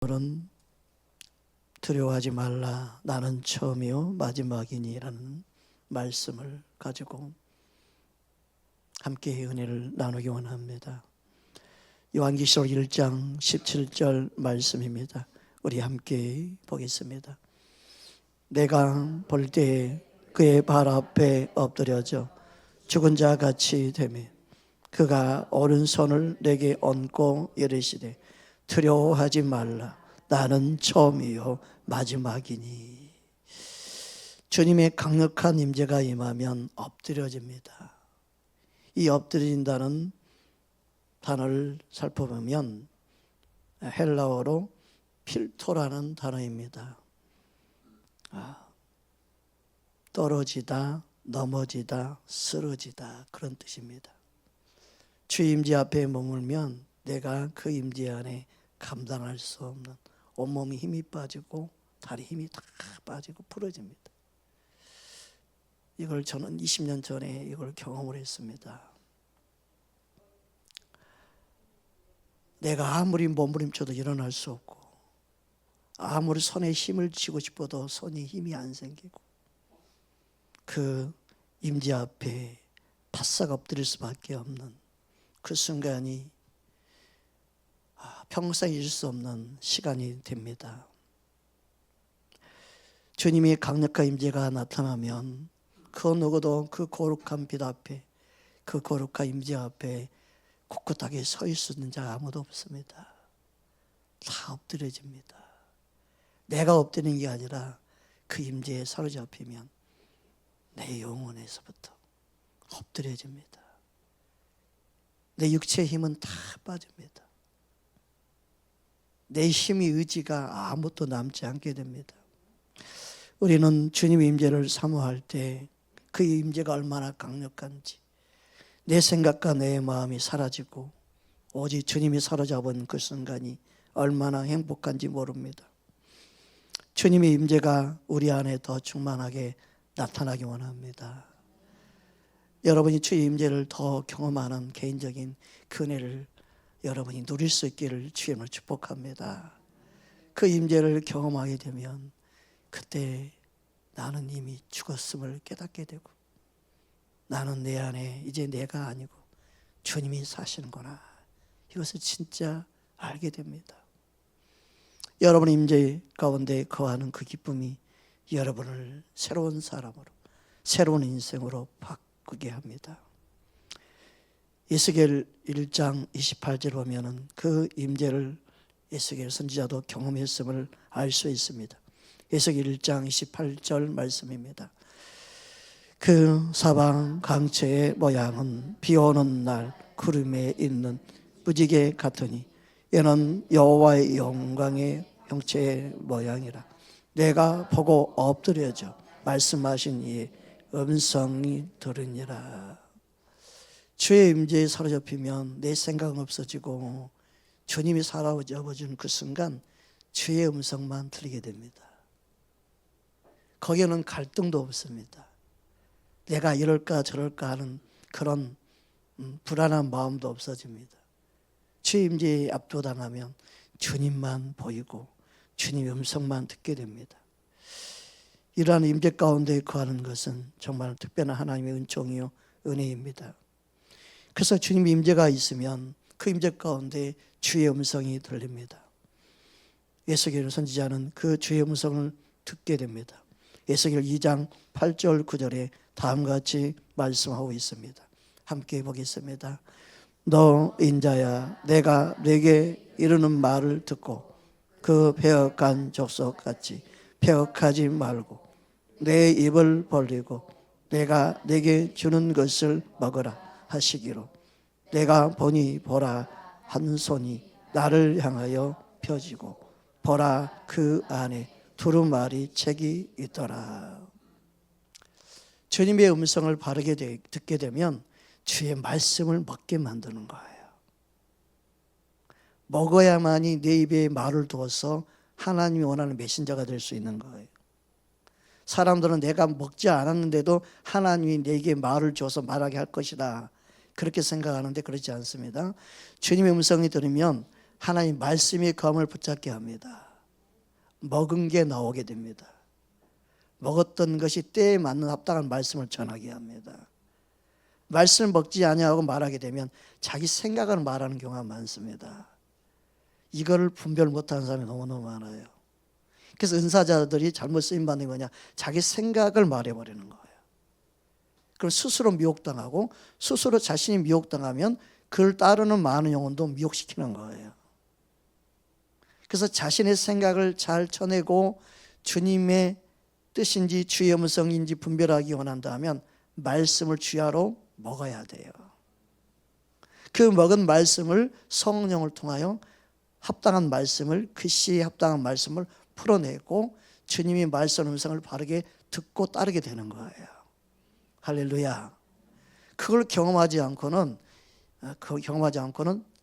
오늘은 두려워하지 말라 나는 처음이요 마지막이니라는 말씀을 가지고 함께 은혜를 나누기 원합니다. 요한계시록 1장 17절 말씀입니다. 우리 함께 보겠습니다. 내가 볼 때에 그의 발 앞에 엎드려져 죽은 자 같이 되며 그가 오른손을 내게 얹고 이르시되 두려워하지 말라 나는 처음이요 마지막이니. 주님의 강력한 임재가 임하면 엎드려집니다. 이 엎드린다는 단어를 살펴보면 헬라어로 필토라는 단어입니다. 떨어지다, 넘어지다, 쓰러지다 그런 뜻입니다. 주 임재 앞에 머물면 내가 그 임재 안에 감당할 수 없는 온몸이 힘이 빠지고 다리 힘이 다 빠지고 부러집니다. 이걸 저는 20년 전에 이걸 경험을 했습니다. 내가 아무리 몸부림쳐도 일어날 수 없고 아무리 손에 힘을 쥐고 싶어도 손에 힘이 안 생기고 그 임재 앞에 바싹 엎드릴 수밖에 없는 그 순간이 평생 잊을 수 없는 시간이 됩니다. 주님의 강력한 임재가 나타나면 그 누구도 그 거룩한 빛 앞에 그 거룩한 임재 앞에 꿋꿋하게 서 있을 수 있는 자 아무도 없습니다. 다 엎드려집니다. 내가 엎드리는 게 아니라 그 임재에 사로잡히면 내 영혼에서부터 엎드려집니다. 내 육체의 힘은 다 빠집니다. 내 힘이 의지가 아무것도 남지 않게 됩니다. 우리는 주님의 임재를 사모할 때 그 임재가 얼마나 강력한지 내 생각과 내 마음이 사라지고 오직 주님이 사로잡은 그 순간이 얼마나 행복한지 모릅니다. 주님의 임재가 우리 안에 더 충만하게 나타나기 원합니다. 여러분이 주의 임재를 더 경험하는 개인적인 그 은혜를 여러분이 누릴 수 있기를 주님을 축복합니다. 그 임재를 경험하게 되면 그때 나는 이미 죽었음을 깨닫게 되고 나는 내 안에 이제 내가 아니고 주님이 사시는구나 이것을 진짜 알게 됩니다. 여러분의 임재 가운데 거하는 그 기쁨이 여러분을 새로운 사람으로 새로운 인생으로 바꾸게 합니다. 에스겔 1장 28절 보면은 그 임재를 에스겔 선지자도 경험했음을 알 수 있습니다. 에스겔 1장 28절 말씀입니다. 그 사방 강체의 모양은 비 오는 날 구름에 있는 무지개 같으니 이는 여호와의 영광의 형체의 모양이라. 내가 보고 엎드려져 말씀하신 이의 음성이 들으니라. 주의 임재에 사로잡히면 내 생각은 없어지고 주님이 사로잡아주는 그 순간 주의 음성만 들리게 됩니다. 거기에는 갈등도 없습니다. 내가 이럴까 저럴까 하는 그런 불안한 마음도 없어집니다. 주의 임재에 압도당하면 주님만 보이고 주님의 음성만 듣게 됩니다. 이러한 임재 가운데 거하는 것은 정말 특별한 하나님의 은총이요 은혜입니다. 그래서 주님의 임재가 있으면 그 임재 가운데 주의 음성이 들립니다. 에스겔 선지자는 그 주의 음성을 듣게 됩니다. 에스겔 2장 8절 9절에 다음과 같이 말씀하고 있습니다. 함께 보겠습니다. 너 인자야 내가 내게 이르는 말을 듣고 그 배역한 족속같이 배역하지 말고 내 입을 벌리고 내가 내게 주는 것을 먹으라 하시기로 내가 보니 보라 한 손이 나를 향하여 펴지고 보라 그 안에 두루마리 책이 있더라. 주님의 음성을 바르게 듣게 되면 주의 말씀을 먹게 만드는 거예요. 먹어야만이 내 입에 말을 두어서 하나님이 원하는 메신저가 될 수 있는 거예요. 사람들은 내가 먹지 않았는데도 하나님이 내게 말을 줘서 말하게 할 것이다 그렇게 생각하는데 그렇지 않습니다. 주님의 음성이 들으면 하나님 말씀이 검을 붙잡게 합니다. 먹은 게 나오게 됩니다. 먹었던 것이 때에 맞는 합당한 말씀을 전하게 합니다. 말씀을 먹지 아니하고 말하게 되면 자기 생각을 말하는 경우가 많습니다. 이거를 분별 못하는 사람이 너무너무 많아요. 그래서 은사자들이 잘못 쓰임받는 게 뭐냐, 자기 생각을 말해버리는 거예요. 그럼 스스로 미혹당하고, 스스로 자신이 미혹당하면 그를 따르는 많은 영혼도 미혹시키는 거예요. 그래서 자신의 생각을 잘 쳐내고 주님의 뜻인지 주의 음성인지 분별하기 원한다면 말씀을 주야로 먹어야 돼요. 그 먹은 말씀을 성령을 통하여 합당한 말씀을, 그 시에 합당한 말씀을 풀어내고 주님이 말씀 음성을 바르게 듣고 따르게 되는 거예요. 할렐루야. 그걸 경험하지 않고는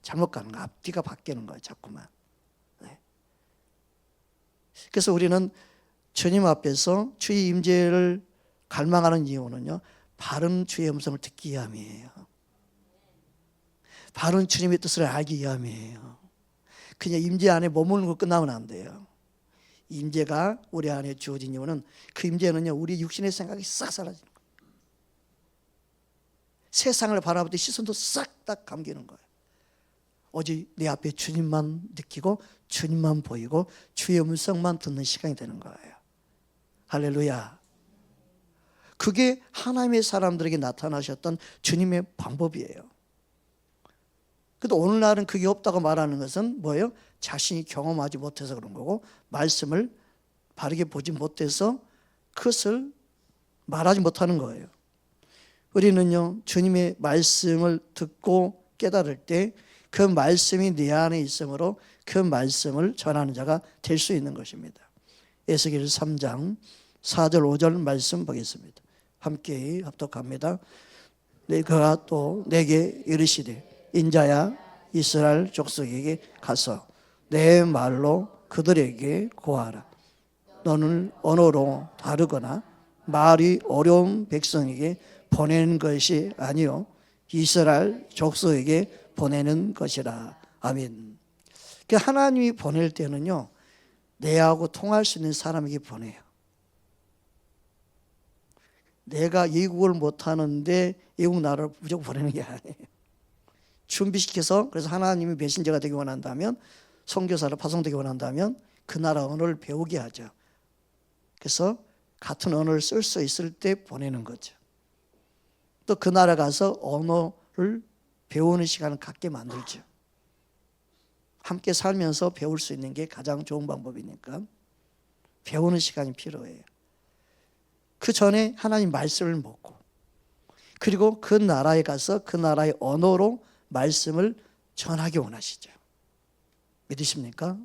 잘못 가는 거예요. 앞뒤가 바뀌는 거예요, 자꾸만. 네. 그래서 우리는 주님 앞에서 주의 임재를 갈망하는 이유는요, 바른 주의 음성을 듣기 위함이에요. 바른 주님의 뜻을 알기 위함이에요. 그냥 임재 안에 머무는 거 끝나면 안 돼요. 임재가 우리 안에 주어진 이유는, 그 임재는요, 우리 육신의 생각이 싹 사라지는 거예요. 세상을 바라볼 때 시선도 싹 다 감기는 거예요. 오직 내 앞에 주님만 느끼고 주님만 보이고 주의 음성만 듣는 시간이 되는 거예요. 할렐루야. 그게 하나님의 사람들에게 나타나셨던 주님의 방법이에요. 근데 오늘날은 그게 없다고 말하는 것은 뭐예요? 자신이 경험하지 못해서 그런 거고, 말씀을 바르게 보지 못해서 그것을 말하지 못하는 거예요. 우리는요, 주님의 말씀을 듣고 깨달을 때 그 말씀이 내 안에 있으므로 그 말씀을 전하는 자가 될 수 있는 것입니다. 에스겔 3장 4절 5절 말씀 보겠습니다. 함께 합독합니다. 내가 또 내게 이르시되, 인자야, 이스라엘 족속에게 가서 내 말로 그들에게 고하라. 너는 언어로 다르거나 말이 어려운 백성에게 보내는 것이 아니요 이스라엘 족속에게 보내는 것이라. 아멘. 하나님이 보낼 때는요, 내하고 통할 수 있는 사람에게 보내요. 내가 외국어를 못하는데 외국 나라를 무조건 보내는 게 아니에요. 준비시켜서, 그래서 하나님이 메신저가 되기 원한다면, 선교사로 파송되기 원한다면 그 나라 언어를 배우게 하죠. 그래서 같은 언어를 쓸 수 있을 때 보내는 거죠. 또 그 나라 가서 언어를 배우는 시간을 갖게 만들죠. 함께 살면서 배울 수 있는 게 가장 좋은 방법이니까 배우는 시간이 필요해요. 그 전에 하나님 말씀을 먹고, 그리고 그 나라에 가서 그 나라의 언어로 말씀을 전하기 원하시죠. 믿으십니까?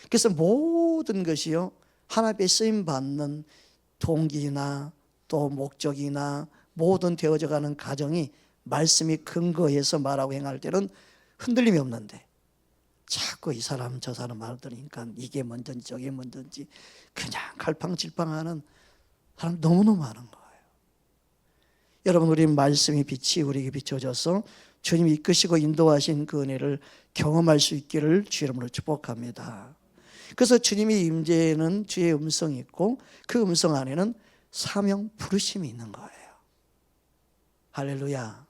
그래서 모든 것이요, 하나님의 쓰임받는 동기나 또 목적이나 모든 되어져가는 과정이 말씀이 근거해서 말하고 행할 때는 흔들림이 없는데, 자꾸 이 사람 저 사람 말 들으니까 이게 먼저인지 저게 먼저인지 그냥 갈팡질팡하는 사람 너무너무 많은 거예요. 여러분, 우리 말씀이 빛이 우리에게 비춰져서 주님이 이끄시고 인도하신 그 은혜를 경험할 수 있기를 주 이름으로 축복합니다. 그래서 주님의 임재에는 주의 음성이 있고, 그 음성 안에는 사명 부르심이 있는 거예요. 할렐루야.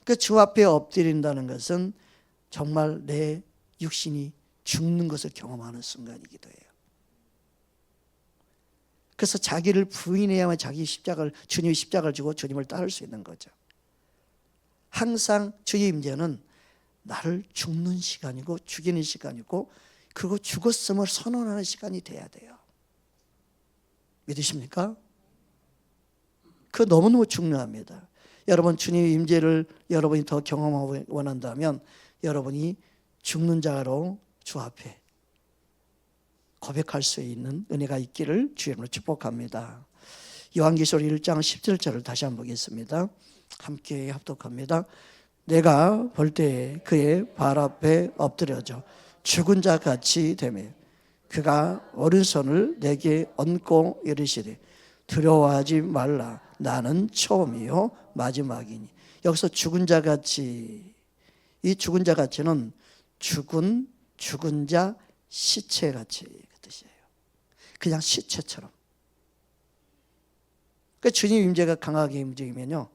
그 주 앞에 엎드린다는 것은 정말 내 육신이 죽는 것을 경험하는 순간이기도 해요. 그래서 자기를 부인해야만 자기 십자가를, 주님의 십자가를 지고 주님을 따를 수 있는 거죠. 항상 주의 임재는 나를 죽는 시간이고 죽이는 시간이고, 그리고 죽었음을 선언하는 시간이 돼야 돼요. 믿으십니까? 그거 너무너무 중요합니다. 여러분, 주님의 임재를 여러분이 더 경험하고 원한다면 여러분이 죽는 자로 주 앞에 고백할 수 있는 은혜가 있기를 주님으로 축복합니다. 요한계시록 1장 17절을 다시 한번 보겠습니다. 함께 합독합니다. 내가 볼 때 그의 발 앞에 엎드려져 죽은 자 같이 되며 그가 오른손을 내게 얹고 이르시되 두려워하지 말라. 나는 처음이요 마지막이니. 여기서 죽은 자 같이, 이 죽은 자 같이는 죽은 자 시체같이 그 뜻이에요. 그냥 시체처럼. 그 주님 임재가 강하게 움직이면요,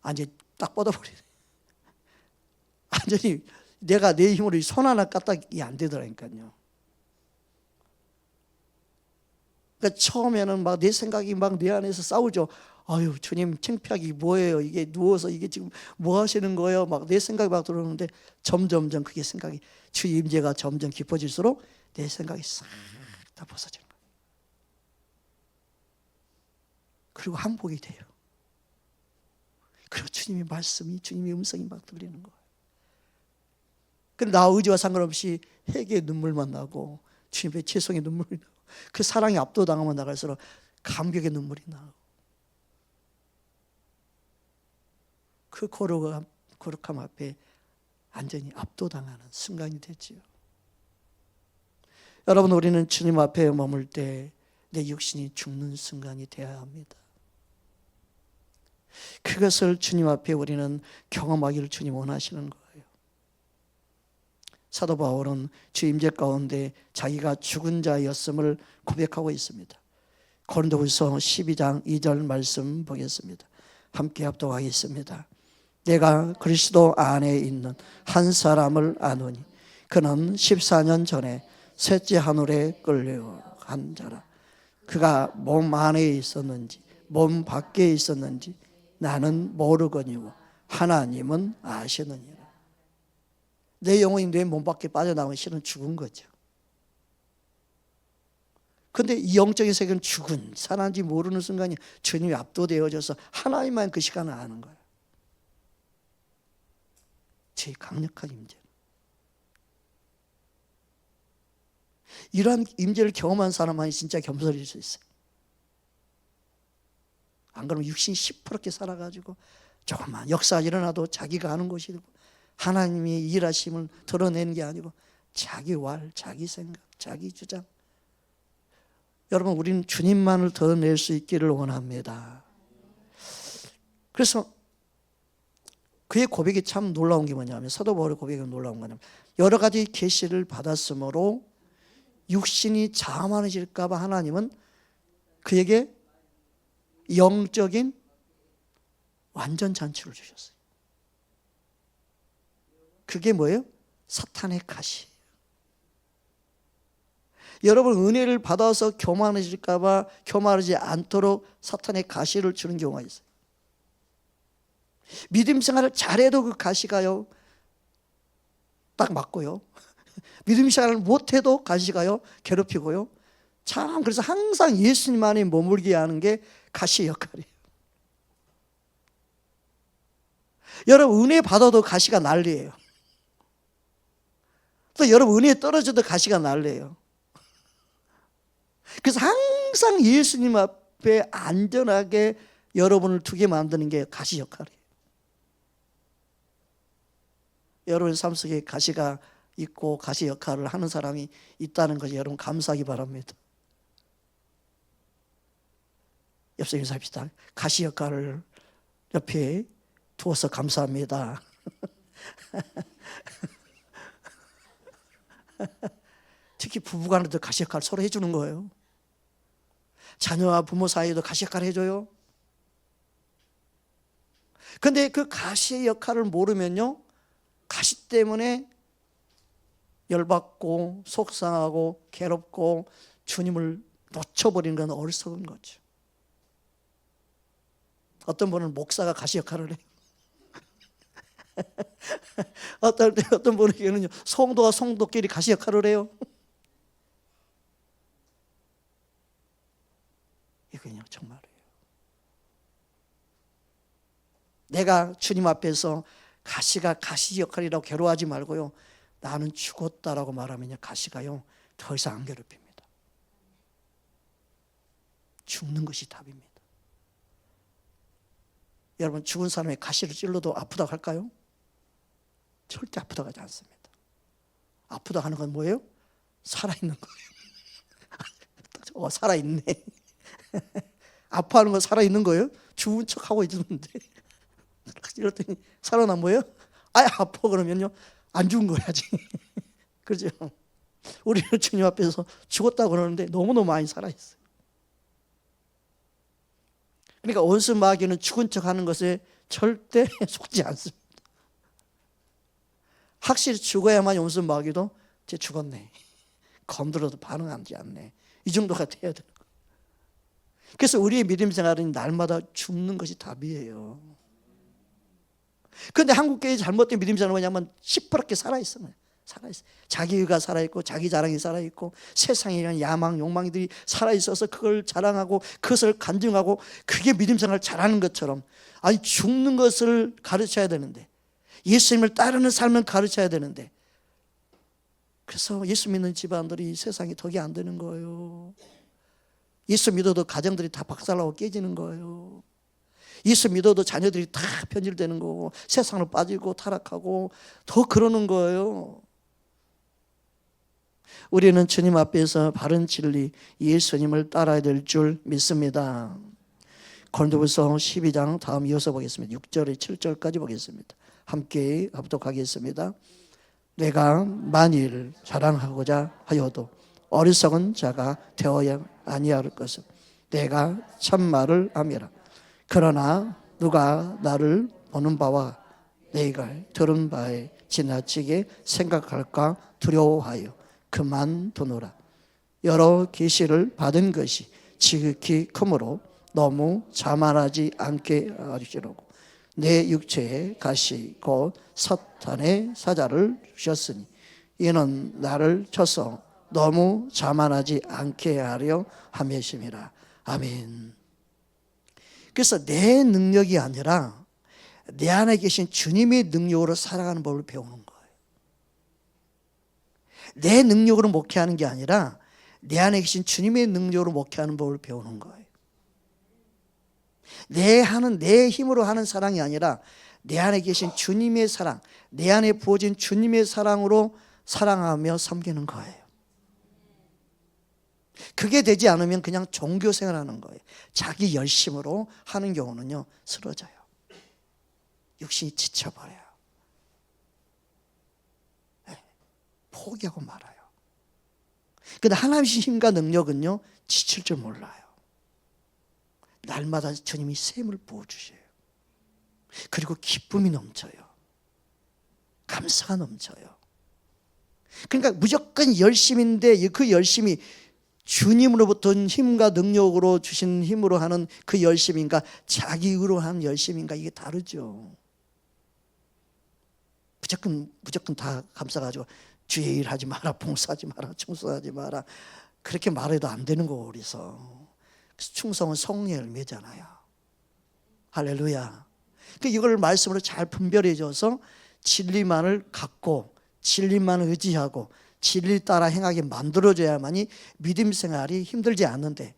완전히 딱 뻗어버리네. 완전히 내가 내 힘으로 손 하나 까딱이 안 되더라니까요. 그러니까 처음에는 막 내 생각이 막 내 안에서 싸우죠. 아유, 주님 창피하기 뭐예요? 이게 누워서 이게 지금 뭐 하시는 거예요? 막 내 생각이 막 들어오는데 점점점 그게 생각이, 주 임재가 점점 깊어질수록 내 생각이 싹 다 벗어지는 거예요. 그리고 항복이 돼요. 그리고 주님의 말씀이, 주님의 음성이 막 들리는 거예요. 근데 나 의지와 상관없이 회개의 눈물만 나고, 주님의 죄송의 눈물이 나고, 그 사랑이 압도당하면 나갈수록 감격의 눈물이 나고, 그 거룩함 앞에 완전히 압도당하는 순간이 됐지요. 여러분, 우리는 주님 앞에 머물 때 내 육신이 죽는 순간이 되어야 합니다. 그것을 주님 앞에 우리는 경험하기를 주님 원하시는 거예요. 사도 바울은 주 임재 가운데 자기가 죽은 자였음을 고백하고 있습니다. 고린도후서 12장 2절 말씀 보겠습니다. 함께 합독하겠습니다. 내가 그리스도 안에 있는 한 사람을 아노니 그는 14년 전에 셋째 하늘에 끌려간 자라. 그가 몸 안에 있었는지 몸 밖에 있었는지 나는 모르거니와 하나님은 아시느니라. 내 영혼이 내 몸 밖에 빠져나오면 실은 죽은 거죠. 근데 이 영적인 세계는 죽은, 살았는지 모르는 순간이 주님이 압도되어져서 하나님만 그 시간을 아는 거예요. 제일 강력한 임재. 이러한 임재를 경험한 사람만이 진짜 겸손해질 수 있어요. 안 그러면 육신이 시퍼렇게 살아가지고 조금만 역사가 일어나도 자기가 아는 것이고 하나님이 일하심을 드러내는 게 아니고 자기 왈, 자기 생각, 자기 주장. 여러분, 우리는 주님만을 드러낼 수 있기를 원합니다. 그래서 그의 고백이 참 놀라운 게 뭐냐면, 사도 바울의 고백이 놀라운 거냐면, 여러 가지 계시를 받았으므로 육신이 자만해질까 봐 하나님은 그에게 영적인 완전 잔치를 주셨어요. 그게 뭐예요? 사탄의 가시. 여러분, 은혜를 받아서 교만해질까 봐 교만하지 않도록 사탄의 가시를 주는 경우가 있어요. 믿음 생활을 잘해도 그 가시가요 딱 맞고요, 믿음 생활을 못해도 가시가요 괴롭히고요. 참, 그래서 항상 예수님 안에 머물게 하는 게 가시 역할이에요. 여러분, 은혜 받아도 가시가 난리예요. 또 여러분, 은혜 떨어져도 가시가 난리예요. 그래서 항상 예수님 앞에 안전하게 여러분을 두게 만드는 게 가시 역할이에요. 여러분 삶 속에 가시가 있고 가시 역할을 하는 사람이 있다는 것이 여러분 감사하기 바랍니다. 옆서 인사합시다. 가시 역할을 옆에 두어서 감사합니다. 특히 부부간에도 가시 역할을 서로 해주는 거예요. 자녀와 부모 사이에도 가시 역할을 해줘요. 근데 그 가시의 역할을 모르면요, 가시 때문에 열받고 속상하고 괴롭고 주님을 놓쳐버리는 건 어리석은 거죠. 어떤 분은 목사가 가시 역할을 해요. 어떤 분에게는요, 성도와 성도끼리 가시 역할을 해요. 이거요, 정말이에요. 내가 주님 앞에서 가시가 가시 역할이라고 괴로워하지 말고요, 나는 죽었다라고 말하면요, 가시가요 더 이상 안 괴롭힙니다. 죽는 것이 답입니다. 여러분, 죽은 사람의 가시를 찔러도 아프다고 할까요? 절대 아프다고 하지 않습니다. 아프다고 하는 건 뭐예요? 살아있는 거예요. 살아있네. 아파하는 건 살아있는 거예요? 죽은 척하고 있는데 이랬더니 살아난 거예요? 아예 아파 그러면요, 안 죽은 거야지. 그죠? 우리는 주님 앞에서 죽었다고 그러는데 너무너무 많이 살아있어요. 그러니까 원수 마귀는 죽은 척 하는 것에 절대 속지 않습니다. 확실히 죽어야만 원수 마귀도 쟤 죽었네, 건드려도 반응하지 않네, 이 정도가 돼야 되는 거예요. 그래서 우리의 믿음 생활은 날마다 죽는 것이 답이에요. 그런데 한국교회의 잘못된 믿음 생활은 뭐냐면 시퍼렇게 살아있어요. 자기가 살아있고 자기 자랑이 살아있고 세상에 이런 야망 욕망들이 살아있어서 그걸 자랑하고 그것을 간증하고 그게 믿음 생활을 잘하는 것처럼, 아니 죽는 것을 가르쳐야 되는데, 예수님을 따르는 삶을 가르쳐야 되는데, 그래서 예수 믿는 집안들이 세상에 덕이 안 되는 거예요. 예수 믿어도 가정들이 다 박살나고 깨지는 거예요. 예수 믿어도 자녀들이 다 변질되는 거고 세상으로 빠지고 타락하고 더 그러는 거예요. 우리는 주님 앞에서 바른 진리 예수님을 따라야 될 줄 믿습니다. 고린도후서 12장 다음 이어서 보겠습니다. 6절에 7절까지 보겠습니다. 함께 합독하겠습니다. 내가 만일 자랑하고자 하여도 어리석은 자가 되어야 아니할 것은 내가 참말을 함이라. 그러나 누가 나를 보는 바와 내가 들은 바에 지나치게 생각할까 두려워하여 그만두노라. 여러 계시를 받은 것이 지극히 크므로 너무 자만하지 않게 하시려고 내 육체에 가시 곧 사탄의 사자를 주셨으니 이는 나를 쳐서 너무 자만하지 않게 하려 함이심이라. 아멘. 그래서 내 능력이 아니라 내 안에 계신 주님의 능력으로 살아가는 법을 배우는 거예요. 내 능력으로 목회하는 게 아니라 내 안에 계신 주님의 능력으로 목회하는 법을 배우는 거예요. 내 힘으로 하는 사랑이 아니라 내 안에 계신 주님의 사랑, 내 안에 부어진 주님의 사랑으로 사랑하며 섬기는 거예요. 그게 되지 않으면 그냥 종교 생활하는 거예요. 자기 열심으로 하는 경우는요 쓰러져요. 육신이 지쳐버려요. 포기하고 말아요. 그런데 하나님의 힘과 능력은요 지칠 줄 몰라요. 날마다 주님이 샘을 부어주셔요. 그리고 기쁨이 넘쳐요. 감사가 넘쳐요. 그러니까 무조건 열심인데 그 열심이 주님으로부터 힘과 능력으로 주신 힘으로 하는 그 열심인가 자기 의로 하는 열심인가 이게 다르죠. 무조건 다 감싸가지고 주의 일 하지 마라, 봉사하지 마라, 충성하지 마라 그렇게 말해도 안 되는 거고 그래서 충성은 성령의 열매잖아요. 할렐루야. 이걸 말씀으로 잘 분별해줘서 진리만을 갖고 진리만을 의지하고 진리 따라 행하게 만들어줘야만이 믿음 생활이 힘들지 않는데,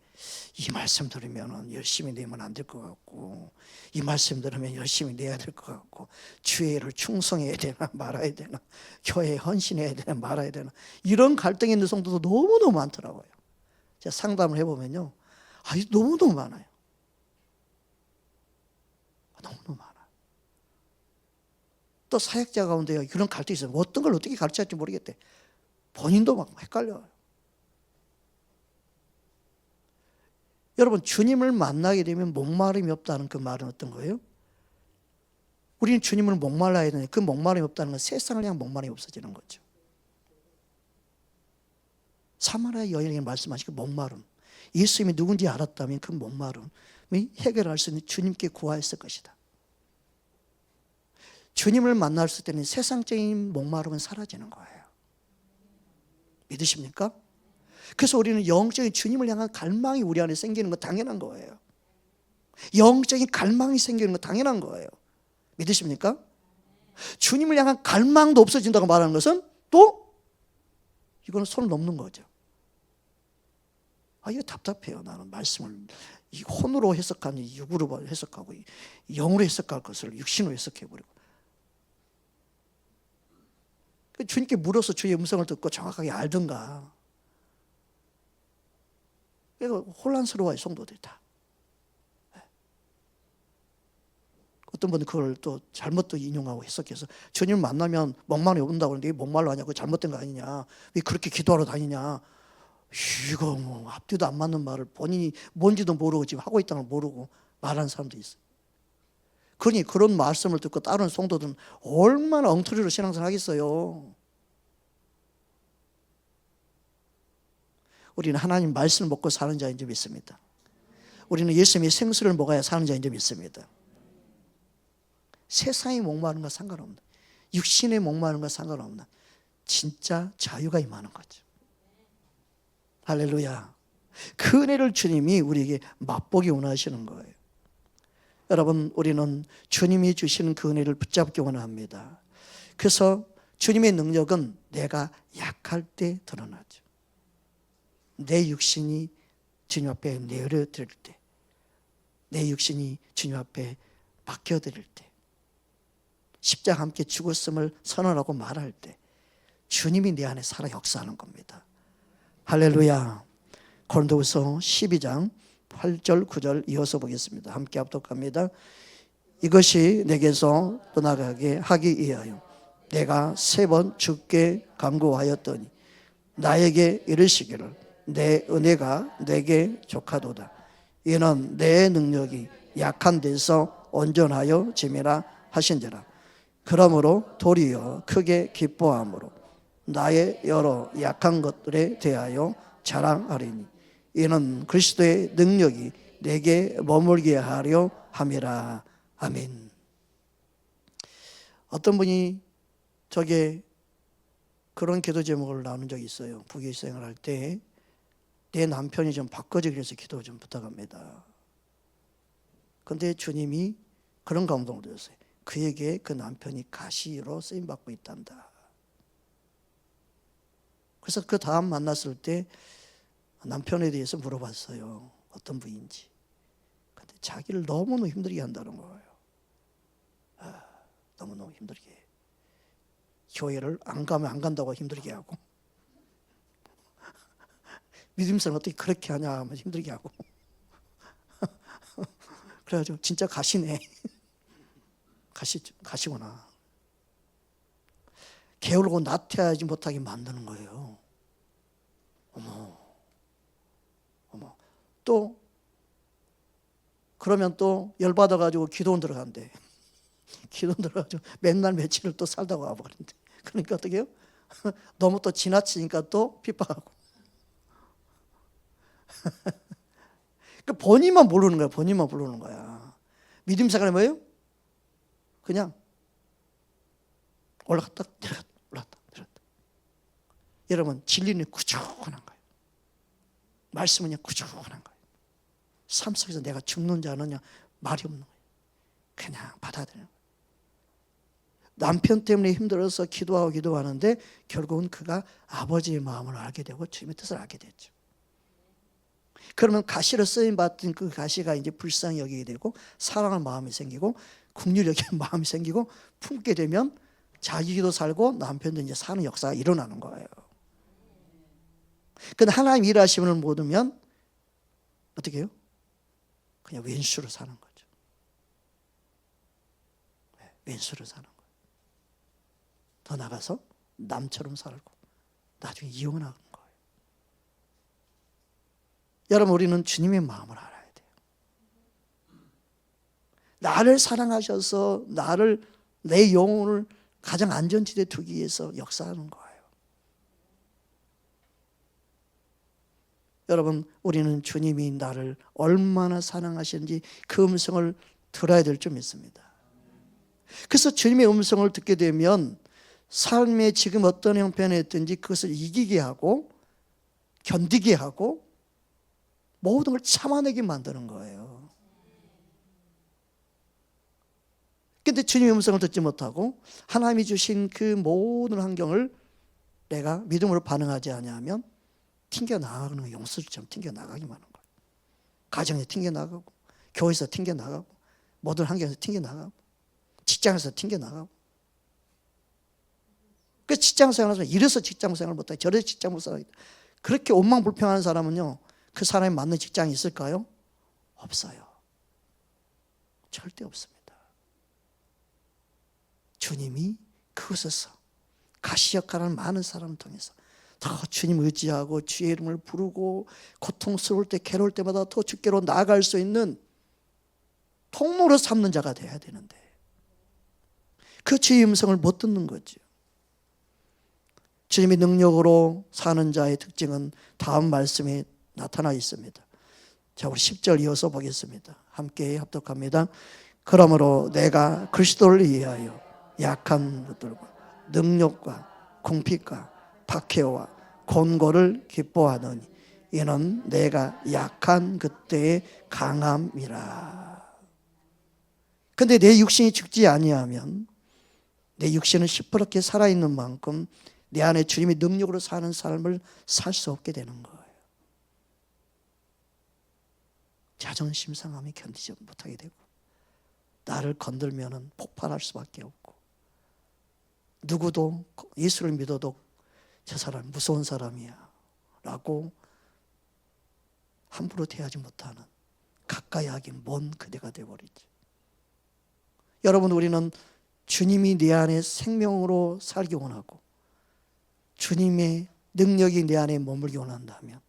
이 말씀 들으면 열심히 내면 안 될 것 같고 이 말씀 들으면 열심히 내야 될 것 같고 주의 일을 충성해야 되나 말아야 되나 교회에 헌신해야 되나 말아야 되나 이런 갈등이 있는 성도도 너무너무 많더라고요. 제가 상담을 해보면요 너무너무 많아요. 너무너무 많아요. 또 사역자 가운데요 그런 갈등이 있어요. 어떤 걸 어떻게 가르쳐야 할지 모르겠대. 본인도 막 헷갈려요. 여러분 주님을 만나게 되면 목마름이 없다는 그 말은 어떤 거예요? 우리는 주님을 목말라야 되는데 그 목마름이 없다는 건 세상을 향한 목마름이 없어지는 거죠. 사마리아 여인에게 말씀하신 그 목마름, 예수님이 누군지 알았다면 그 목마름이 해결할 수 있는 주님께 구하였을 것이다. 주님을 만났을 때는 세상적인 목마름은 사라지는 거예요. 믿으십니까? 그래서 우리는 영적인 주님을 향한 갈망이 우리 안에 생기는 건 당연한 거예요. 영적인 갈망이 생기는 건 당연한 거예요. 믿으십니까? 주님을 향한 갈망도 없어진다고 말하는 것은 또 이거는 손을 넘는 거죠. 이거 답답해요. 나는 말씀을 혼으로 해석하니 육으로 해석하고 영으로 해석할 것을 육신으로 해석해버리고. 주님께 물어서 주의 음성을 듣고 정확하게 알든가. 혼란스러워요 성도들이 다. 어떤 분은 그걸 또 잘못 또 인용하고 해석해서 주님 만나면 목마르게 온다고 그러는데 이게 목말라 하냐, 그거 잘못된 거 아니냐, 왜 그렇게 기도하러 다니냐, 이거 뭐 앞뒤도 안 맞는 말을 본인이 뭔지도 모르고 지금 하고 있다는 걸 모르고 말하는 사람도 있어요. 그러니 그런 말씀을 듣고 다른 성도들은 얼마나 엉터리로 신앙생활 하겠어요. 우리는 하나님 말씀을 먹고 사는 자인 줄 믿습니다. 우리는 예수님의 생수를 먹어야 사는 자인 줄 믿습니다. 세상에 목마른 건 상관없는, 육신에 목마른 건 상관없는 진짜 자유가 임하는 거죠. 할렐루야. 그 은혜를 주님이 우리에게 맛보기 원하시는 거예요. 여러분, 우리는 주님이 주시는 그 은혜를 붙잡기 원합니다. 그래서 주님의 능력은 내가 약할 때 드러나죠. 내 육신이 주님 앞에 내어드릴 때, 내 육신이 주님 앞에 맡겨드릴 때, 십자가 함께 죽었음을 선언하고 말할 때 주님이 내 안에 살아 역사하는 겁니다. 할렐루야. 고린도후서 12장 8절 9절 이어서 보겠습니다. 함께 합독합니다. 이것이 내게서 떠나가게 하기 위하여 내가 3번 주께 간구하였더니 나에게 이르시기를 내 은혜가 내게 족하도다. 이는 내 능력이 약한 데서 온전하여 짐이라 하신지라. 그러므로 도리어 크게 기뻐함으로 나의 여러 약한 것들에 대하여 자랑하리니 이는 그리스도의 능력이 내게 머물게 하려 함이라. 아멘. 어떤 분이 저게 그런 기도 제목을 나눈 적이 있어요. 부교생활 할 때 내 남편이 좀 바꿔주기 위해서 기도 좀 부탁합니다. 그런데 주님이 그런 감동을 주셨어요. 그에게 그 남편이 가시로 쓰임받고 있단다. 그래서 그 다음 만났을 때 남편에 대해서 물어봤어요. 어떤 분인지. 근데 자기를 너무너무 힘들게 한다는 거예요. 너무너무 힘들게 해. 교회를 안 가면 안 간다고 힘들게 하고, 믿음생활 어떻게 그렇게 하냐 하면 힘들게 하고. 그래가지고 진짜 가시네. 가시구나. 게으르고 나태하지 못하게 만드는 거예요. 어머. 또 그러면 또 열받아가지고 기도원 들어간대. 기도원 들어가지고 맨날 며칠을 또 살다가 와버린대. 그러니까 어떻게 해요? 너무 또 지나치니까 또 핍박하고. 그러니까 본인만 모르는 거야. 본인만 모르는 거야. 믿음 생활이 뭐예요? 그냥 올라갔다 내려갔다 올라갔다 내려갔다. 여러분, 진리는 꾸준한 거예요. 말씀은 그냥 꾸준한 거예요. 삶 속에서 내가 죽는 자는 말이 없는 거예요. 그냥 받아들이는 거예요. 남편 때문에 힘들어서 기도하는데 결국은 그가 아버지의 마음을 알게 되고 주님의 뜻을 알게 됐죠. 그러면 가시로 쓰임받던 그 가시가 이제 불쌍히 여기게 되고 사랑할 마음이 생기고 긍휼히 여기는 마음이 생기고 품게 되면 자기도 살고 남편도 이제 사는 역사가 일어나는 거예요. 근데 하나님 일하심을 모르면 어떻게 해요? 그냥 왼수로 사는 거죠. 왼수로 사는 거예요. 더 나가서 남처럼 살고 나중에 이혼하는 거예요. 여러분, 우리는 주님의 마음을 알아야 돼요. 나를 사랑하셔서 나를, 내 영혼을 가장 안전지대에 두기 위해서 역사하는 거예요. 여러분, 우리는 주님이 나를 얼마나 사랑하시는지 그 음성을 들어야 될 줄 믿습니다. 그래서 주님의 음성을 듣게 되면 삶의 지금 어떤 형편에 있든지 그것을 이기게 하고 견디게 하고 모든 걸 참아내게 만드는 거예요. 그런데 주님의 음성을 듣지 못하고 하나님이 주신 그 모든 환경을 내가 믿음으로 반응하지 않으면 튕겨나가는 거예요. 용수처럼 튕겨나가기만 하는 거예요. 가정에 튕겨나가고 교회에서 튕겨나가고 모든 환경에서 튕겨나가고 직장에서 튕겨나가고. 그 직장생활에서 이래서 직장생활을 못하고 저래서 직장 못 살아요. 그렇게 원망불평하는 사람은요, 그 사람이 맞는 직장이 있을까요? 없어요. 절대 없습니다. 주님이 그곳에서 가시 역할을 많은 사람을 통해서 더 주님 의지하고 주의 이름을 부르고 고통스러울 때 괴로울 때마다 더 주께로 나아갈 수 있는 통로로 삼는 자가 돼야 되는데 그 주의 음성을 못 듣는 거죠. 주님의 능력으로 사는 자의 특징은 다음 말씀에 나타나 있습니다. 자, 우리 10절 이어서 보겠습니다. 함께 합독합니다. 그러므로 내가 그리스도를 위하여 약한 것들과 능력과 궁핍과 박해와 곤고를 기뻐하노니 이는 내가 약한 그때의 강함이라. 근데 내 육신이 죽지 아니하면 내 육신은 시퍼렇게 살아있는 만큼 내 안에 주님의 능력으로 사는 삶을 살 수 없게 되는 거예요. 자존심 상함이 견디지 못하게 되고 나를 건들면 폭발할 수밖에 없고 누구도 예수를 믿어도 저 사람 무서운 사람이야 라고 함부로 대하지 못하는 가까이 하긴 먼 그대가 되어버리죠. 여러분, 우리는 주님이 내 안에 생명으로 살기 원하고 주님의 능력이 내 안에 머물기 원한다면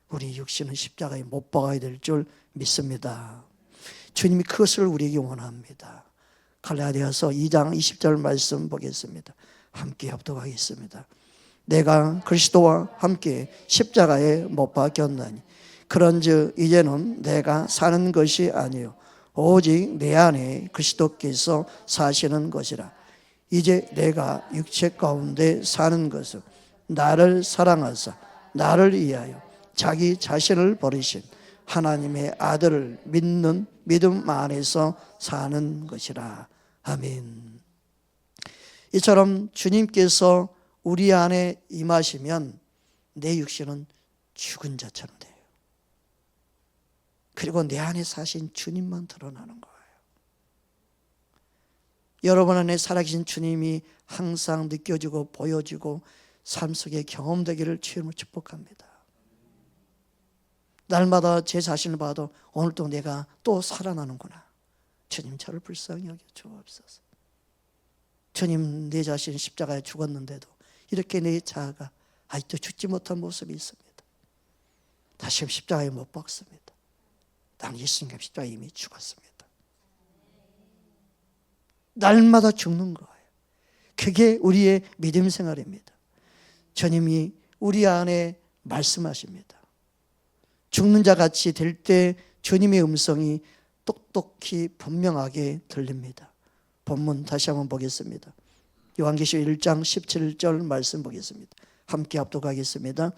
우리 육신은 십자가에 못 박아야 될 줄 믿습니다. 주님이 그것을 우리에게 원합니다. 갈라디아서 2장 20절 말씀 보겠습니다. 함께 합독하겠습니다. 내가 그리스도와 함께 십자가에 못 박혔나니 그런즉 이제는 내가 사는 것이 아니요 오직 내 안에 그리스도께서 사시는 것이라. 이제 내가 육체 가운데 사는 것은 나를 사랑하사 나를 위하여 자기 자신을 버리신 하나님의 아들을 믿는 믿음 안에서 사는 것이라. 아멘. 이처럼 주님께서 우리 안에 임하시면 내 육신은 죽은 자처럼 돼요. 그리고 내 안에 사신 주님만 드러나는 거예요. 여러분 안에 살아계신 주님이 항상 느껴지고 보여지고 삶 속에 경험되기를 주님을 축복합니다. 날마다 제 자신을 봐도 오늘도 내가 또 살아나는구나. 주님 저를 불쌍히 여겨 주옵소서. 주님 내 자신 십자가에 죽었는데도 이렇게 내 자아가 아직도 죽지 못한 모습이 있습니다. 다시 십자가에 못 박습니다. 나는 예수님과 십자가에 이미 죽었습니다. 날마다 죽는 거예요. 그게 우리의 믿음 생활입니다. 주님이 우리 안에 말씀하십니다. 죽는 자 같이 될 때 주님의 음성이 똑똑히 분명하게 들립니다. 본문 다시 한번 보겠습니다. 요한계시록 1장 17절 말씀 보겠습니다. 함께 합독하겠습니다.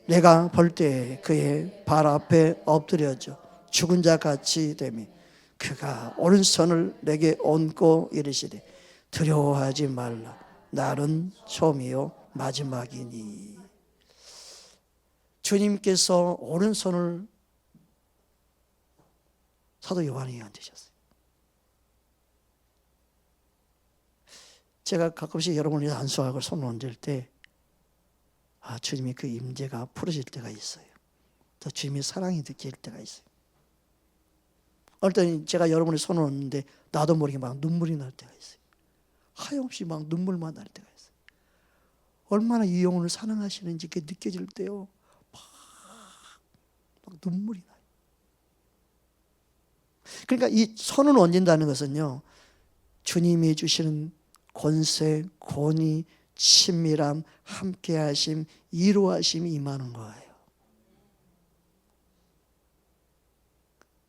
내가 볼 때 그의 발 앞에 엎드려져 죽은 자 같이 되며 그가 오른손을 내게 얹고 이르시되 두려워하지 말라. 나는 처음이요 마지막이니. 주님께서 오른손을 사도 요한에게 얹으셨어요. 제가 가끔씩 여러분이 안수하고 손을 얹을 때 주님의 그 임재가 풀어질 때가 있어요. 또 주님의 사랑이 느낄 때가 있어요. 어떨 때는 제가 여러분의 손을 얹는데 나도 모르게 막 눈물이 날 때가 있어요. 하염없이 막 눈물만 날 때가 있어요. 얼마나 이 영혼을 사랑하시는지 그게 느껴질 때요. 막 눈물이 나요. 그러니까 이 손을 얹는다는 것은요, 주님이 주시는 권세, 권위, 친밀함, 함께하심, 이루하심이 임하는 거예요.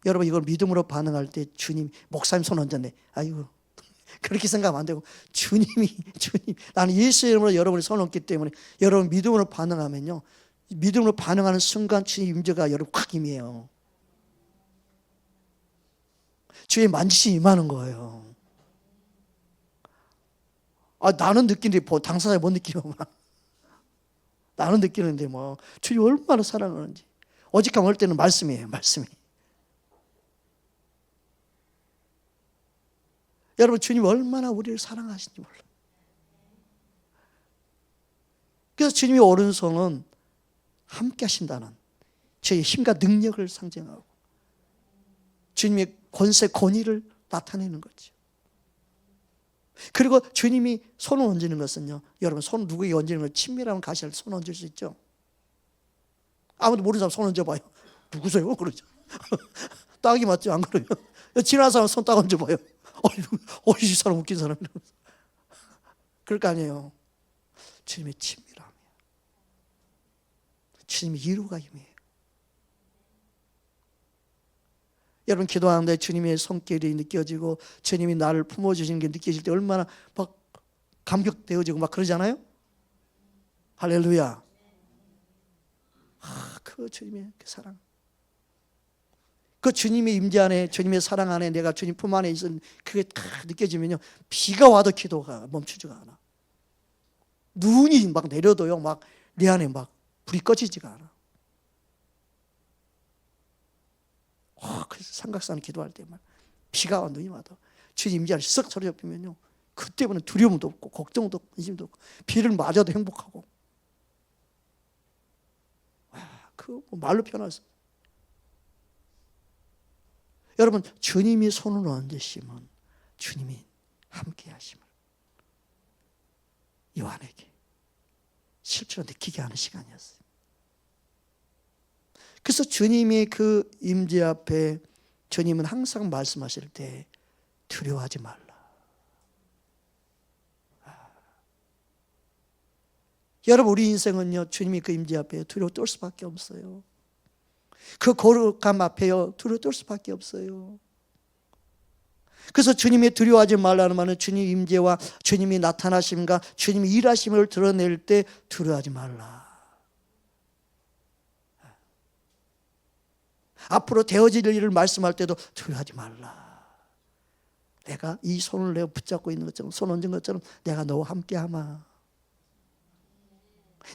여러분 이걸 믿음으로 반응할 때 주님, 목사님 손 얹었네. 아이고 그렇게 생각하면 안 되고 주님 나는 예수 이름으로 여러분이 손 얹기 때문에 여러분 믿음으로 반응하면요, 믿음으로 반응하는 순간 주님 임재가 여러분 확 임해요. 주의 만지심이 임하는 거예요. 나는 느끼는데 당사자 못 느끼면 나는 느끼는데 주님 얼마나 사랑하는지. 오직함 올 때는 말씀이에요. 말씀이. 여러분 주님 얼마나 우리를 사랑하시는지 몰라요. 그래서 주님의 오른손은 함께 하신다는 저의 힘과 능력을 상징하고 주님의 권세, 권위를 나타내는 거죠. 그리고 주님이 손을 얹는 것은요, 여러분 손 누구에게 얹는 건 친밀하면 가시를 손 얹을 수 있죠. 아무도 모르는 사람 손 얹어봐요. 누구세요? 그러죠. 딱이 맞죠? 안 그래요? 지나는 사람 손 딱 얹어봐요. 이 사람 웃긴 사람이라고. 그럴 거 아니에요. 주님의 친밀함이에요. 주님의 이루가임이에요. 여러분 기도하는데 주님의 손길이 느껴지고 주님이 나를 품어주시는 게 느껴질 때 얼마나 막 감격되어지고 막 그러잖아요. 할렐루야. 그 주님의 그 사랑, 그 주님의 임재 안에, 주님의 사랑 안에 내가 주님 품 안에 있는 그게 다 느껴지면요, 비가 와도 기도가 멈추지가 않아. 눈이 막 내려도요, 막 내 안에 막 불이 꺼지지가 않아. 그래서 삼각산 기도할 때만 비가 와 눈이 와도 주님 임재 안에 쓱 사로잡히면요, 그때부터는 두려움도 없고 걱정도 없고 근심도 없고 비를 맞아도 행복하고, 그 말로 표현할 수. 여러분 주님이 손을 얹으시면 주님이 함께 하심을 요한에게 실제로 느끼게 하는 시간이었어요. 그래서 주님의 그 임재 앞에 주님은 항상 말씀하실 때 두려워하지 말라. 여러분 우리 인생은요, 주님이 그 임재 앞에 두려워 떨 수밖에 없어요. 그 거룩함 앞에요, 두려워 떨 수밖에 없어요. 그래서 주님이 두려워하지 말라는 말은 주님 임재와 주님이 나타나심과 주님이 일하심을 드러낼 때 두려워하지 말라. 앞으로 되어질 일을 말씀할 때도 두려워하지 말라. 내가 이 손을 내가 붙잡고 있는 것처럼, 손 얹은 것처럼 내가 너와 함께하마.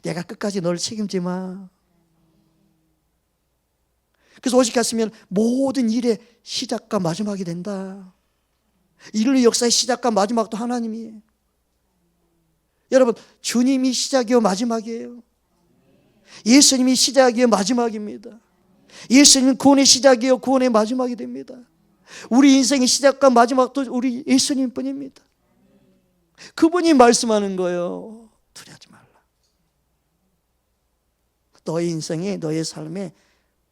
내가 끝까지 너를 책임지마. 그래서 오직 갔으면 모든 일의 시작과 마지막이 된다. 인류 역사의 시작과 마지막도 하나님이에요. 여러분 주님이 시작이요 마지막이에요. 예수님이 시작이요 마지막입니다. 예수님은 구원의 시작이요 구원의 마지막이 됩니다. 우리 인생의 시작과 마지막도 우리 예수님 뿐입니다. 그분이 말씀하는 거예요. 두려워하지 말라. 너의 인생에, 너의 삶에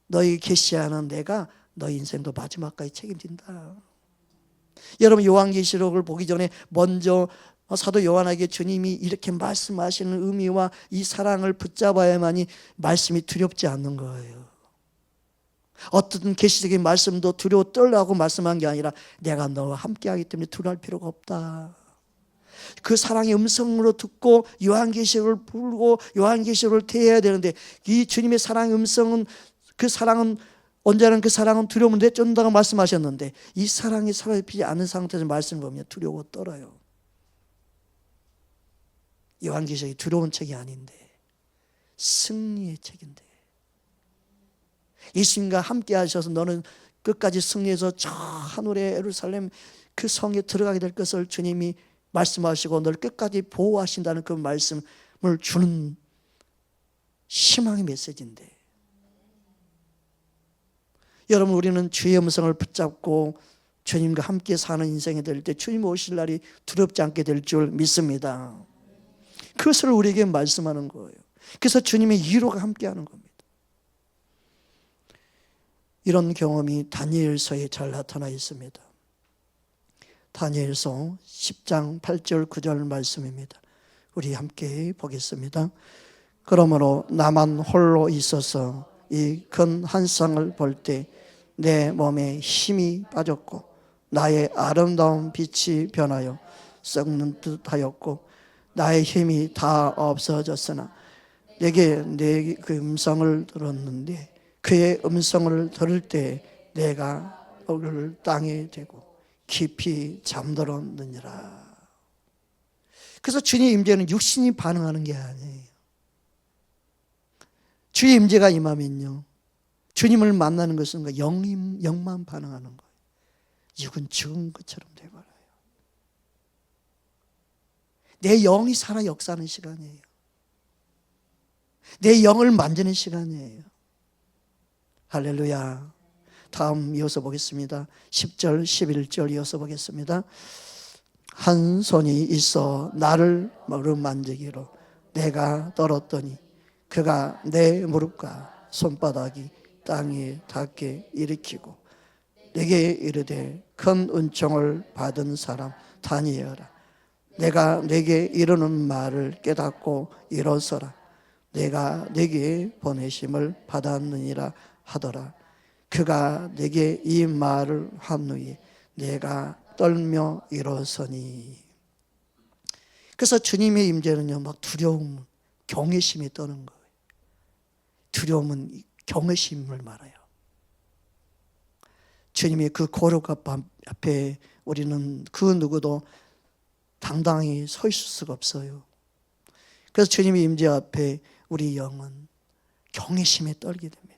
너희 계시하는 내가 너희 인생도 마지막까지 책임진다. 여러분 요한계시록을 보기 전에 먼저 사도 요한에게 주님이 이렇게 말씀하시는 의미와 이 사랑을 붙잡아야만이 말씀이 두렵지 않는 거예요. 어떤 계시적인 말씀도 두려워 떨라고 말씀한 게 아니라 내가 너와 함께하기 때문에 두려워할 필요가 없다. 그 사랑의 음성으로 듣고 요한계시록을 부르고 요한계시록을 대해야 되는데, 이 주님의 사랑의 음성은, 그 사랑은, 언제나 그 사랑은 두려움을 내쫓는다고 말씀하셨는데, 이 사랑이 사라지지 않은 상태에서 말씀을 보면 두려워 떨어요. 요한계시록이 두려운 책이 아닌데 승리의 책인데, 예수님과 함께 하셔서 너는 끝까지 승리해서 저 하늘의 예루살렘 그 성에 들어가게 될 것을 주님이 말씀하시고 너를 끝까지 보호하신다는 그 말씀을 주는 희망의 메시지인데, 여러분 우리는 주의 음성을 붙잡고 주님과 함께 사는 인생이 될 때 주님 오실 날이 두렵지 않게 될 줄 믿습니다. 그것을 우리에게 말씀하는 거예요. 그래서 주님의 위로가 함께하는 겁니다. 이런 경험이 다니엘서에 잘 나타나 있습니다. 다니엘서 10장 8절 9절 말씀입니다. 우리 함께 보겠습니다. 그러므로 나만 홀로 있어서 이 큰 환상을 볼 때 내 몸에 힘이 빠졌고 나의 아름다운 빛이 변하여 썩는 듯하였고 나의 힘이 다 없어졌으나 내게 내 그 음성을 들었는데 그의 음성을 들을 때 내가 얼굴을 땅에 대고 깊이 잠들었느니라. 그래서 주님의 임재는 육신이 반응하는 게 아니에요. 주의 임재가 임하면요, 주님을 만나는 것은 영만 반응하는 거예요. 육은 죽은 것처럼 돼버려요. 내 영이 살아 역사하는 시간이에요. 내 영을 만지는 시간이에요. 할렐루야. 다음 이어서 보겠습니다. 10절 11절 이어서 보겠습니다. 한 손이 있어 나를 어루만지기로 내가 떨었더니 그가 내 무릎과 손바닥이 땅에 닿게 일으키고 내게 이르되 큰 은총을 받은 사람 다니엘아 내가 내게 이르는 말을 깨닫고 일어서라 내가 내게 보내심을 받았느니라 하더라. 그가 내게 이 말을 한 후에 내가 떨며 일어서니. 그래서 주님의 임재는요, 막 두려움, 경외심이 떠는 거예요. 두려움은 경외심을 말해요. 주님의 그 거룩 앞에 우리는 그 누구도 당당히 서 있을 수가 없어요. 그래서 주님의 임재 앞에 우리 영은 경외심에 떨게 됩니다.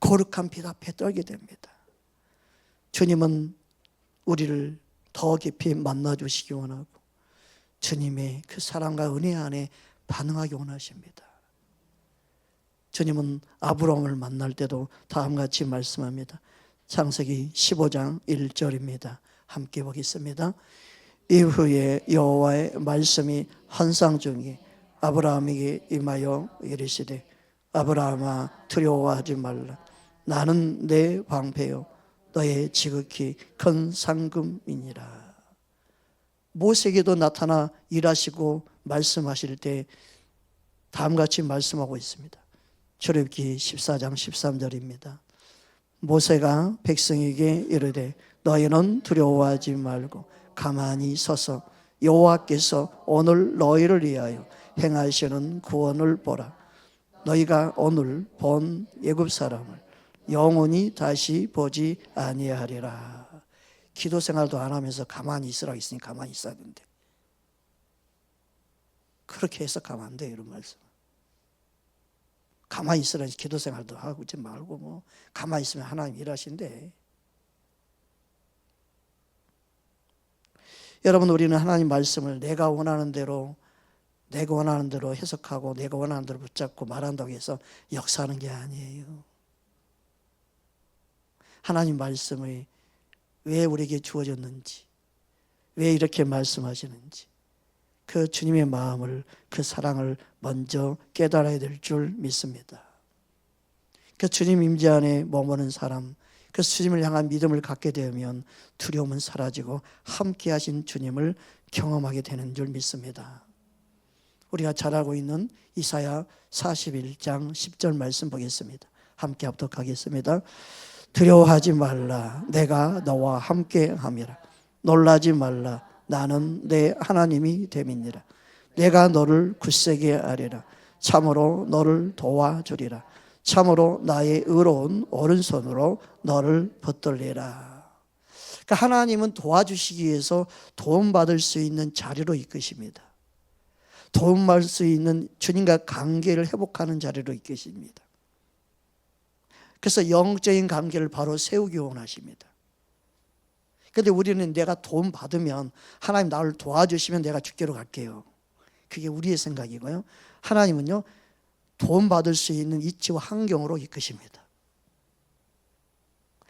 거룩한 빛 앞에 떨게 됩니다. 주님은 우리를 더 깊이 만나주시기 원하고 주님의 그 사랑과 은혜 안에 반응하기 원하십니다. 주님은 아브라함을 만날 때도 다음같이 말씀합니다. 창세기 15장 1절입니다. 함께 보겠습니다. 이후에 여호와의 말씀이 환상 중에 아브라함에게 임하여 이르시되 아브라함아 두려워하지 말라 나는 내 방패요 너의 지극히 큰 상급이니라. 모세에게도 나타나 일하시고 말씀하실 때 다음같이 말씀하고 있습니다. 출애굽기 14장 13절입니다. 모세가 백성에게 이르되 너희는 두려워하지 말고 가만히 서서 여호와께서 오늘 너희를 위하여 행하시는 구원을 보라. 너희가 오늘 본 애굽 사람을 영원히 다시 보지 아니하리라. 기도 생활도 안 하면서 가만히 있으라고 했으니 가만히 있어야 된대. 그렇게 해석하면 안 돼요. 이런 말씀. 가만히 있으라 기도 생활도 하고 있지 말고 뭐 가만히 있으면 하나님 일하신대. 여러분 우리는 하나님 말씀을 내가 원하는 대로 해석하고 내가 원하는 대로 붙잡고 말한다고 해서 역사하는 게 아니에요. 하나님 말씀이 왜 우리에게 주어졌는지, 왜 이렇게 말씀하시는지 그 주님의 마음을, 그 사랑을 먼저 깨달아야 될 줄 믿습니다. 그 주님 임재 안에 머무는 사람, 그 주님을 향한 믿음을 갖게 되면 두려움은 사라지고 함께 하신 주님을 경험하게 되는 줄 믿습니다. 우리가 잘 알고 있는 이사야 41장 10절 말씀 보겠습니다. 함께 합독하겠습니다. 두려워하지 말라 내가 너와 함께 함이라. 놀라지 말라 나는 내 하나님이 됨이니라. 내가 너를 굳세게 하리라. 참으로 너를 도와주리라. 참으로 나의 의로운 오른손으로 너를 붙들리라. 그러니까 하나님은 도와주시기 위해서 도움받을 수 있는 자리로 이끄십니다. 도움받을 수 있는 주님과 관계를 회복하는 자리로 이끄십니다. 그래서 영적인 관계를 바로 세우기 원하십니다. 그런데 우리는 내가 도움받으면 하나님 나를 도와주시면 내가 주께로 갈게요. 그게 우리의 생각이고요. 하나님은요 도움받을 수 있는 위치와 환경으로 이끄십니다.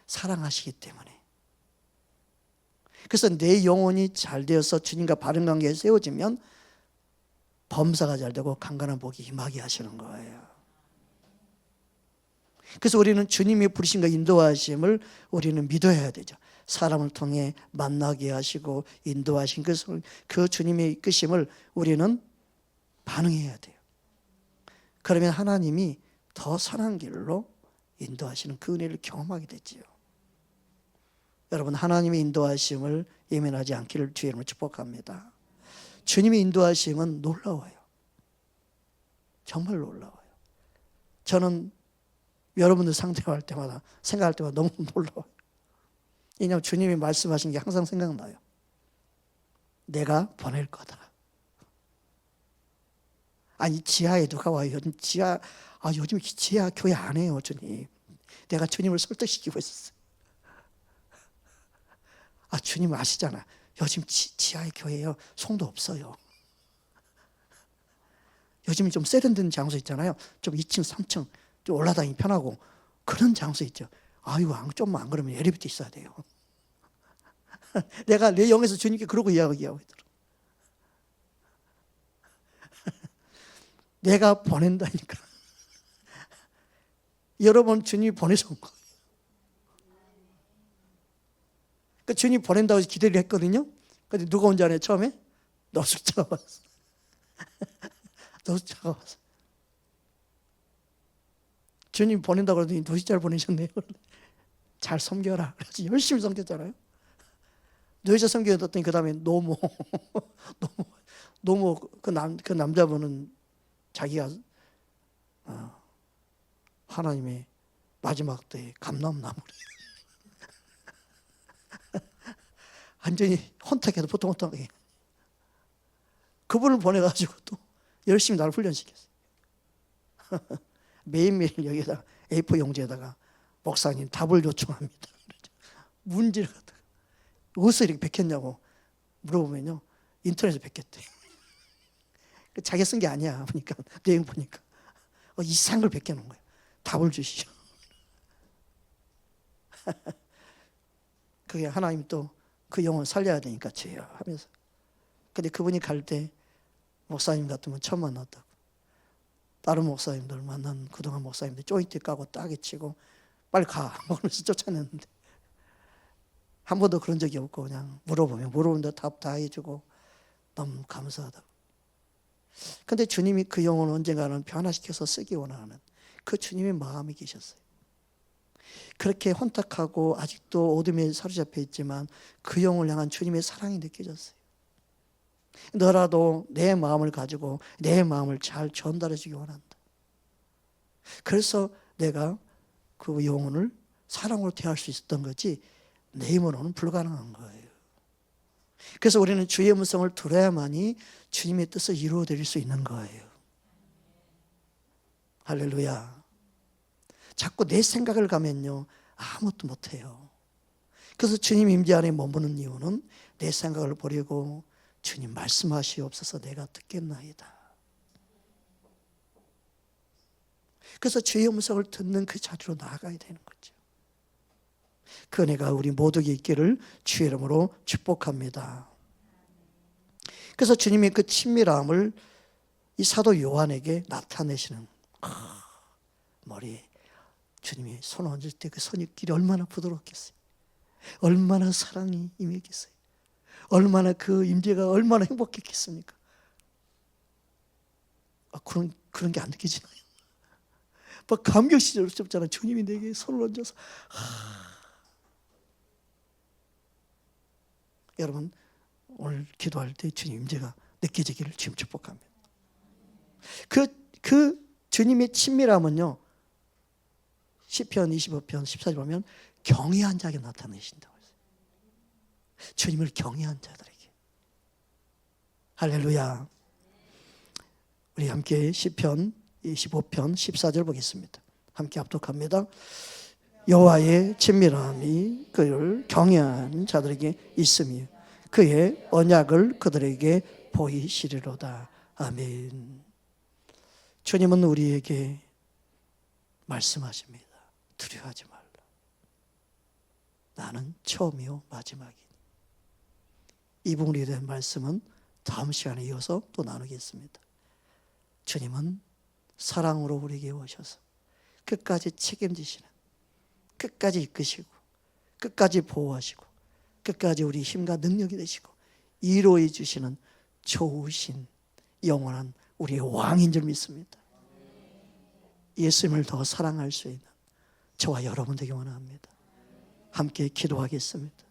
사랑하시기 때문에. 그래서 내 영혼이 잘 되어서 주님과 바른 관계에 세워지면 범사가 잘 되고 강건한 복이 임하게 하시는 거예요. 그래서 우리는 주님의 부르심과 인도하심을 우리는 믿어야 되죠. 사람을 통해 만나게 하시고 인도하신 그 주님의 이끄심을 우리는 반응해야 돼요. 그러면 하나님이 더 선한 길로 인도하시는 그 은혜를 경험하게 되지요. 여러분 하나님의 인도하심을 예민하지 않기를 주의 이름으로 축복합니다. 주님의 인도하심은 놀라워요. 정말 놀라워요. 저는 여러분들 상대할 때마다 생각할 때마다 너무 놀라워요. 왜냐하면 주님이 말씀하신 게 항상 생각나요. 내가 보낼 거다. 아니 지하에 누가 와요? 요즘 요즘 지하 교회 안 해요 주님. 내가 주님을 설득시키고 있었어요. 주님 아시잖아. 요즘 지하에 교회요 성도 없어요. 요즘 좀 세련된 장소 있잖아요. 좀 2층 3층 좀 올라다니기 편하고 그런 장소 있죠. 좀만 안 그러면 엘리베이터 있어야 돼요. 내가 내 영에서 주님께 그러고 이야기하고 있더라. 내가 보낸다니까. 여러분 주님이 보내서 온 거예요. 그 주님 보낸다고 기대를 했거든요. 근데 누가 온 줄 아냐 처음에? 노숙자가 왔어. 노숙자가 왔어. 주님 보낸다고 그러더니 노숙자를 보내셨네요. 잘 섬겨라. 그래서 열심히 섬겼잖아요. 노숙자 섬겨줬더니 그 다음에 노모 그 남자분은 자기가 하나님의 마지막 때에 감람나무래. 완전히 혼탁해도 보통 혼탁해. 그분을 보내가지고 또 열심히 나를 훈련시켰어요. 매일매일 여기다가 A4 용지에다가 목사님 답을 요청합니다. 문제를 갖다가 어디서 이렇게 베꼈냐고 물어보면요, 인터넷에서 베꼈대. 자기가 쓴 게 아니야. 보니까 내용 보니까 이상한 걸 베껴놓은 거예요. 답을 주시죠. 그게 하나님 또 그 영혼 살려야 되니까 주여 하면서. 근데 그분이 갈 때 목사님 같으면 처음 만났다고. 다른 목사님들 만난 그동안 목사님들 조인트 까고 따게 치고 빨리 가 그러면서 쫓아냈는데 한 번도 그런 적이 없고 그냥 물어보는데 답 다 해주고 너무 감사하다고. 근데 주님이 그 영혼을 언젠가는 변화시켜서 쓰기 원하는 그 주님의 마음이 계셨어요. 그렇게 혼탁하고 아직도 어둠에 사로잡혀 있지만 그 영혼을 향한 주님의 사랑이 느껴졌어요. 너라도 내 마음을 가지고 내 마음을 잘 전달해 주기 원한다. 그래서 내가 그 영혼을 사랑으로 대할 수 있었던 거지 내 힘으로는 불가능한 거예요. 그래서 우리는 주의 음성을 들어야만이 주님의 뜻을 이루어드릴 수 있는 거예요. 할렐루야. 자꾸 내 생각을 가면요 아무것도 못해요. 그래서 주님 임재 안에 머무는 이유는 내 생각을 버리고 주님 말씀하시옵소서 내가 듣겠나이다. 그래서 주의 음성을 듣는 그 자리로 나아가야 되는 거죠. 그 은혜가 우리 모두에게 있기를 주의 이름으로 축복합니다. 그래서 주님의 그 친밀함을 이 사도 요한에게 나타내시는 머리에 주님이 손을 얹을 때 그 손길이 얼마나 부드럽겠어요. 얼마나 사랑이 임했겠어요. 얼마나 그 임재가 얼마나 행복했겠습니까? 그런 게 안 느껴지나요? 막 감격스럽잖아요. 주님이 내게 손을 얹어서 여러분 오늘 기도할 때 주님 임재가 느껴지기를 주님 축복합니다. 그 주님의 친밀함은요 시편 25편 14절 보면 경외한 자에게 나타내신다고 했어요. 주님을 경외한 자들에게. 할렐루야. 우리 함께 시편 25편 14절 보겠습니다. 함께 합독합니다. 여호와의 친밀함이 그를 경외하는 자들에게 있으며 그의 언약을 그들에게 보이시리로다. 아멘. 주님은 우리에게 말씀하십니다. 두려워하지 말라. 나는 처음이요 마지막이니. 이 부분에 대한 말씀은 다음 시간에 이어서 또 나누겠습니다. 주님은 사랑으로 우리에게 오셔서 끝까지 책임지시는, 끝까지 이끄시고 끝까지 보호하시고 끝까지 우리 힘과 능력이 되시고 이로해 주시는 좋으신 영원한 우리의 왕인 줄 믿습니다. 예수님을 더 사랑할 수 있는 저와 여러분 되기 원합니다. 함께 기도하겠습니다.